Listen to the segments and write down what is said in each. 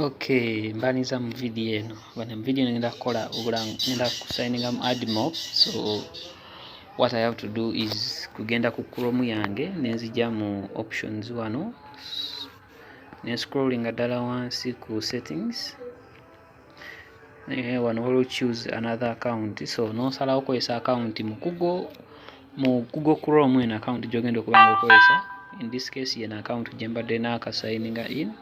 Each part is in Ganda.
Okay, mbaniza mu video eno. Bana mu video ngenda kukola obulango, ngenda kusigninga mu Admob. So what I have to do is kugenda ku Chrome yange nenzija mu options wano. Ne scrollinga ddala wansi ku settings. Wano will choose another account. So nosalawo okozesa account mu Google Chrome eno account gy'ogenda okubanga okozesa. In this case yena account gye mbadde naakasigninga in.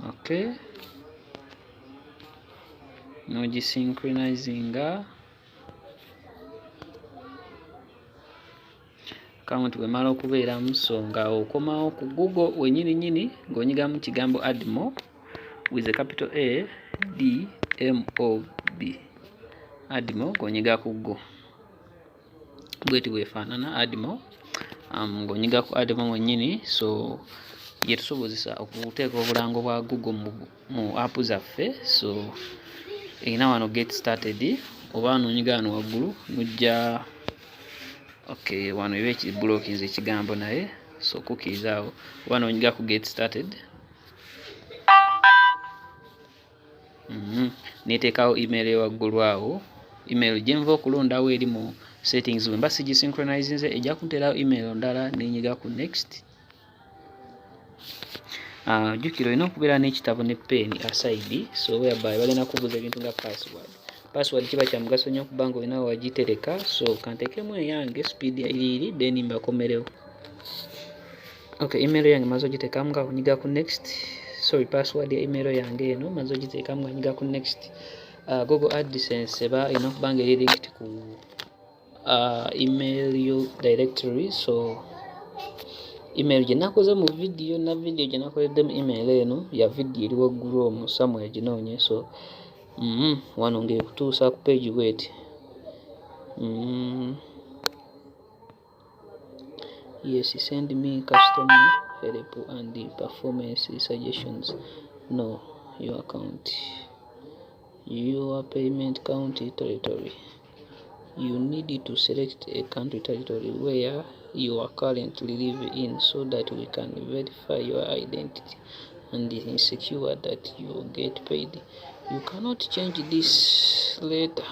Okay. Nogisynchronizing account bwemala okubeeramu, so nga okomawo ku Google wenyini ng'onyigamu kigambo Admob with a capital A D M O B. Admob ng'onyiga ku Google bweti bwefaanana Admob. Ng'onyiga ku Admob wenyini, so yetusobozesa okuteeka obulango bwa Google mu app zaffe. So erina wano get started, oba n'onyiga wano waggulu nujja okay, wano eba ekibulookinze ekigambo naye, so kukkiriza awo oba n'onyiga ku get started. Neteekawo email ewaggulu awo, email gye nva okulondawo eri mu settings. Bwe mba sigisynchronizinze ejja kunteerawo email ndala, nenyiga ku next. Jjukira olina okubeera n'ekitabo ne pen aside, so whereby balina kubuuza ebintu nga password. Password kiba kya mugaso nnyo okuba nga olina wagitereka, so kanteekemu eyange speed iri then mbakomerewo. Okay, email yange maze ogiteekamu nga nyiga ku next. Sorry, password ya email yange eno maze ogiteekamu nga nyiga ku next. Google AdSense eba erina okuba nga eri linked ku email yo directory. So email gye nakoze mu video gye nakoledde mu email eno ya video eri waggulu omwo somewhere ginoonye. So wano ng'ekutuusa ku page wait. Yes, send me custom help and performance suggestions. No, your account, your payment country territory. You need to select a country territory where you are currently living in so that we can verify your identity and ensure that you get paid. You cannot change this later.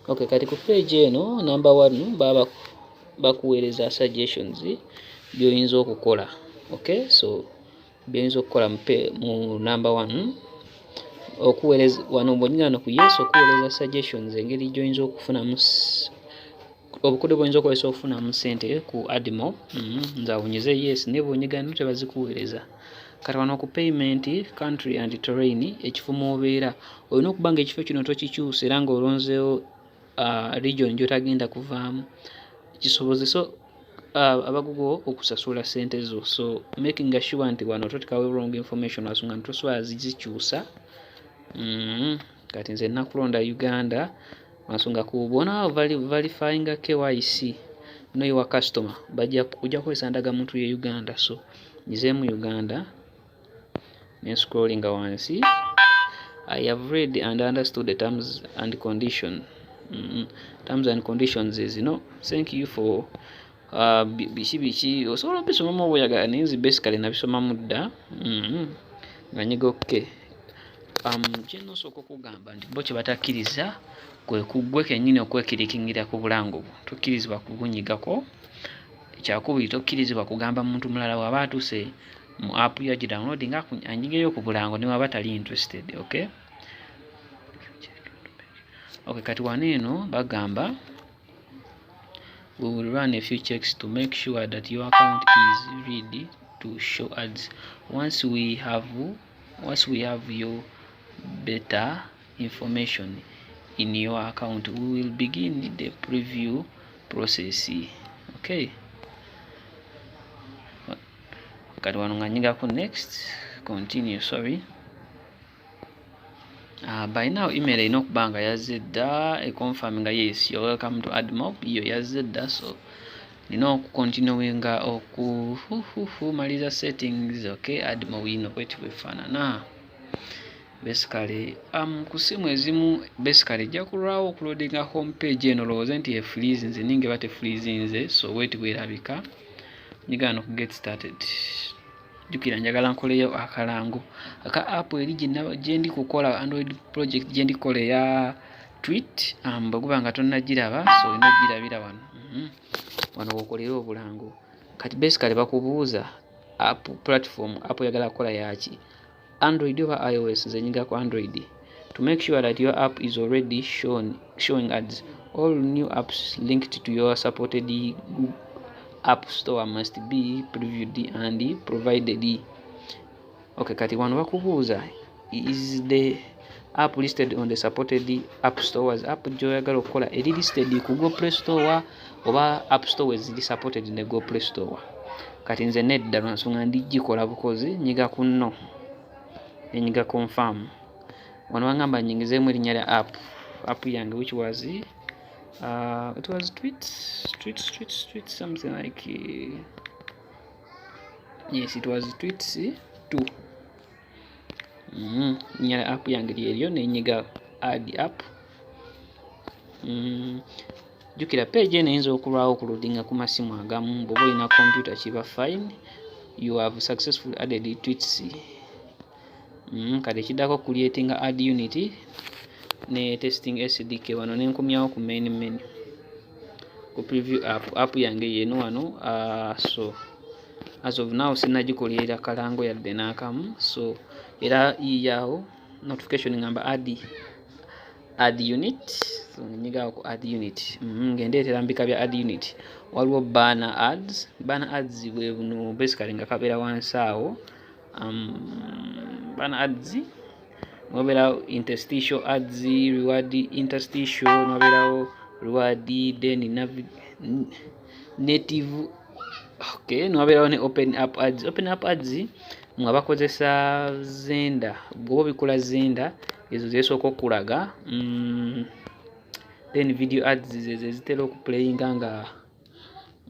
Okay, kati ku page eno number 1 baba bakuweereza suggestions by'oyinza okukola. Okay, so by'oyinza okukola mu number 1 okuweereza wano bw'onyina no ku yes okuweereza suggestions engeri gy'oyinza okufunamu obukodyo bw'oyinza okukozesa okufunamu ssente ku Admob. Nze awunyize yes naye bw'onyiga no tebazikuweereza. Kati wano ku payment country and terrain, ekifo mw'obeera olina okuba nga ekifo kino tokikyusa era ng'olonzeewo region gy'otagenda kuvaamu, kisobozesa abagugo okusasula ssente zo. So making sure nti wano totekawo wrong information wasonga ntosobola zikyusa. Kati nze nakulonda Uganda wasonga kubona verifying KYC know your customer ojja kukozesa ndagamuntu ye Uganda. So nyizeemu Uganda ne scrolling wansi. I have read and understood the terms and conditions. Terms and conditions is thank you for biki osobola obisomamu obweyagala naye nzi basically nabisomamu dda nga nyiga okay. Kye nosooka okugamba nti bo kye batakkiriza kwe kuggwe kennyini okwekirikingira ku bulango bwo, tokkirizibwa kubunyigako. Ekyakubiri tokkirizibwa kugamba muntu mulala waba atuuse mu app ya gidownload nga anyigeyo ku bulango ne waba tali interested. Okay, kati wano eno bagamba we will run a few checks to make sure that your account is ready to show ads. Once we have your better information in your account, we will begin the preview process. Okay, kati wano nga nyiga ku next continue. Sorry, by now email erina okuba nga yazze dda econfirming yes you're welcome to Admob. Iyo yazze dda, so nina okukontinuinga okumaliza settings. Okay, Admob ino bweti bwefaanana. basically ku simu ezimu basically ejja kulwawo okulodinga home page eno lowooza nti efreezinze ninge bate freezinze, so wait bwerabika nyiga no ku get started. Jukira njagala nkoleyo akalango aka app eri gyendi kukola Android project gyendi kola ya tweet bweguba nga tonnagiraba so olina ogirabira wano. Wano wokolera obulango kati basically bakubuuza app platform app yagala kukola yaki Android oba iOS. Nze nyiga ku Android. To make sure that your app is already showing ads, all new apps linked to your supported Google App Store must be previewed and provided. Okay, kati wano bakubuuza is the app listed on the supported App Stores. App gyoyagala okukola eri listed ku Google Play Store oba App Store ziri supported ne Google Play Store. Kati nze nedda lwansonga ndigikola bukozi nyiga kuno enyiga confirm. Wano wangamba nyingizeemu erinnya lya app yange which was it was tweet something like yes, it was tweets 2. Erinnya lya app yange lyeryo nenyiga add app. Jukira page eno eyinza okulwawo okuludinga ku masimu agamu bw'oba olina computer kiba fine. You have successfully added tweets. Kati ekiddako creating add unit ne testing SDK. Wano nenkomyawo ku main menu ku preview app yange yeno wano. So as of now sinagikolerera kalango yadde n'akamu, so era yiyawo notification ngamba add unit, so nyigawo ku add unit. Ngendeetera mbika bya add unit. Waliwo banner ads bwe buno basically nga kabeera wansi awo. Banner ads mwaberawo interstitial ads, reward interstitial, mwaberawo reward, then native. Okay, nwaberawo ne open up ads. Open up ads mwa bakozesa Zenda, bw'oba bikola Zenda ezo zesooka okulaga. Then video ads zitera okuplayinga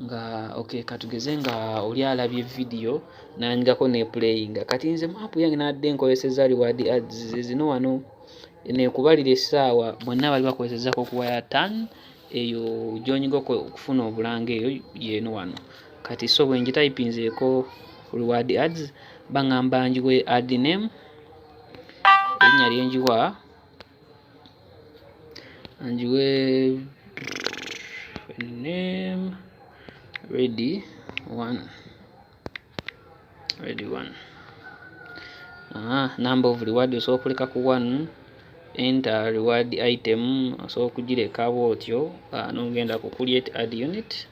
nga okay, katugeze nga oli alabye video nanyigako ne playinga. Kati nze app yange nadde nkozeseza reward ads zino wano nekubalira essaawa bonna bali bakozesezako kuwaya tan eyo gyonyiga okufuna obulanga eyo yeno wano. Kati so bwe ngitypinzeeko reward ads bangamba njiwe add name, erinnya lyenjiwa njiwe name ready one. Number of reward osobola okuleka ku 1. Enter reward item osobola okugireka bwotyo nogenda ku create add unit.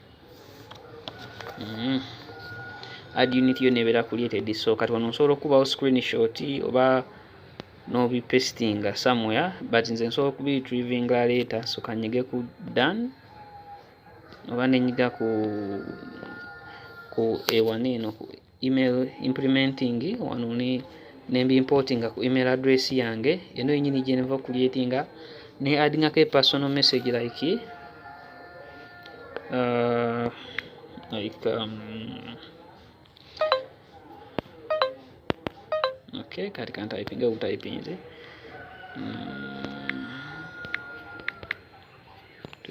Add unit yo nebeera created, so kati wano osobola okubawo screenshot oba nobi pastinga somewhere, but nze nsobola okubiretrievinga later, so kanyige ku done oba nenyiga ku ewana eno ku email implementing wano nembi importinga ku email address yange eno yenyini gyenva creatinga ne addingako personal message like okay, kati kan typing au typinze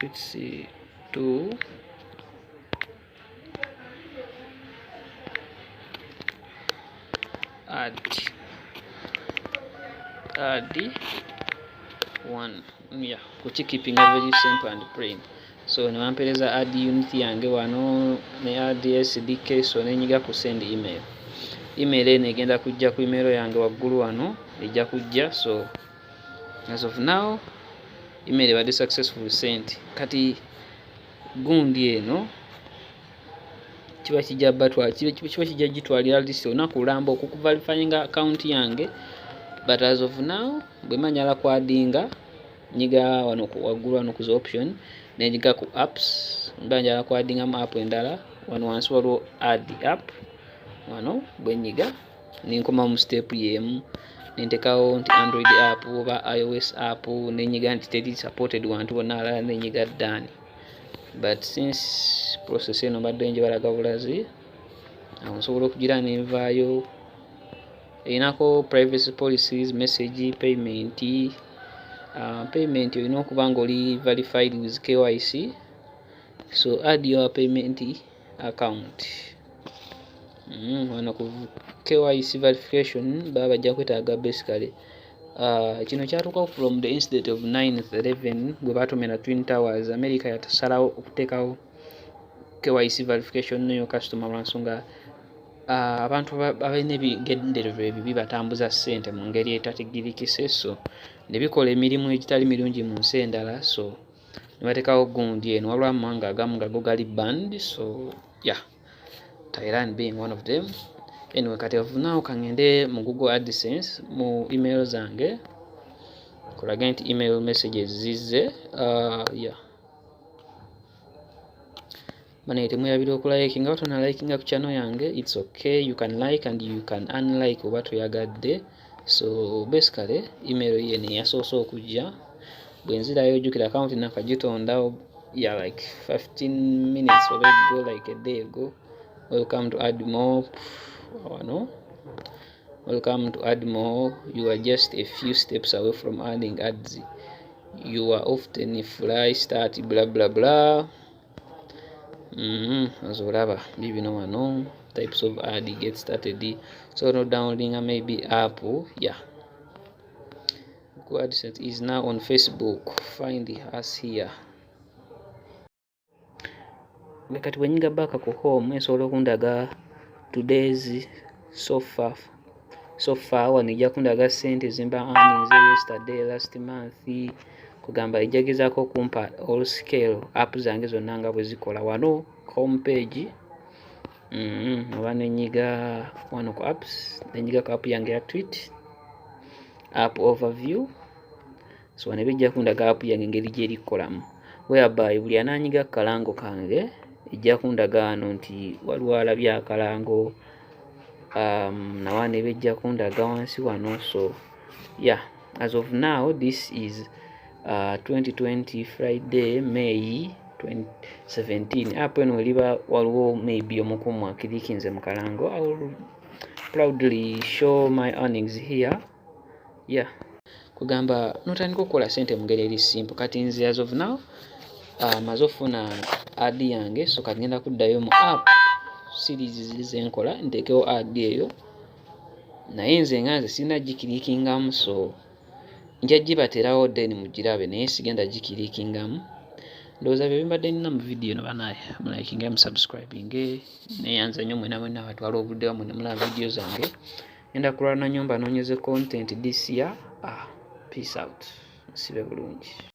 let's see to add one. Yeah, keeping a very simple and plain. So nemampereza add unit yange wano ne add SDK, so nenyiga ku send email. Email eno egenda kujja ku email yange waggulu wano ejja kujja. So as of now email ebadde successful sent. Kati gundi eno kiba kijja gitwalira list onakulamba okukuvalifyinga account yange, but as of now bwe manyala kwadinga nyiga wano waggulu wano ku option nenyiga ku apps mba njala kwadinga mu app endala wano wansi waliwo add app wano bwe nyiga nenkoma mu step yemu nentekawo nti Android app oba iOS app nenyiga nti teri supported wantu wonna alala nenyiga done. But since process eno badde nje balaga bulazi awo nsobola okugira nenvaayo Inako privacy policies, message, payment. Payment olina okuba nga oli verified with KYC, so add your payment account. Wano ku KYC verification baba bajja kwetaaga basically kino kyatuuka from the incident of 9/11 bwe batomera Twin Towers. America yatasalawo okuteekawo KYC verification n'eyo customer lwansonga abantu abalina ebigendererwa ebibi batambuza ssente mu ngeri etategeerekese, so ne bikola emirimu egitali mirungi mu nsi endala, so ne bateekawo gundi eno waliwo amawanga agamu nga go gali banned, so yeah, Thailand being one of them. Anyway, kati now kangende mu Google AdSense mu email zange kulage nti email messages zizze. Yeah, bana temweyabira okulayikinga batona likinga ku channel yange, it's okay, you can like and you can unlike oba toyagadde. So basically email yene yasoose okujja bwenzirayo ojjukira account nakagitonda like 15 minutes oba ago, like a day ago. Welcome to Admob. No, welcome to Admob. You are just a few steps away from earning ads. You are often fly start blah blah blah. Azolaba bibino wano types of ad get started. So no downloading maybe app. Yeah, Google AdSense is now on Facebook. Find us here. Kati wenyiga back ku home esobola okundaga today's so far wano ejja kundaga sente zimba earnings yesterday, last month, kugamba ejja gezaako kumpa all scale app zange zonna nga bwe zikola wano home page. Oba nenyiga wano ku apps, nenyiga ku app yange ya tweet app overview, so wano bijja kundaga app yange ngeri gyeri kukolamu, whereby buli ananyiga kalango kange ejja kundaga wano nti waliwo alabye akalango nawana ebijja kundaga wansi wano. So yeah, as of now this is 2020 Friday May 2017. App eno eliba waliwo maybe omukumu akirikinze mu kalango. I will proudly show my earnings here. Yeah, kugamba notandika okukola sente mu ngeri eri simple. Kati nze as of now maze ofuna ad yange, so kati ngenda kuddayo mu app series ziri zenkola nteekewo ad eyo, naye nze nga nze sirina gikirikingamu, so nja gibaterawo then mugirabe, naye sigenda gikirikingamu. Ndowooza bye bimbadde nina mu video eno banaye, mulayikinge musubscribinge, neyanza nnyo mwena mwena batwala obudde wammwe ne mulaba video zange. Ngenda kulwana nnyo mbanoonyeze content this year. Peace out. Nsibe bulungi.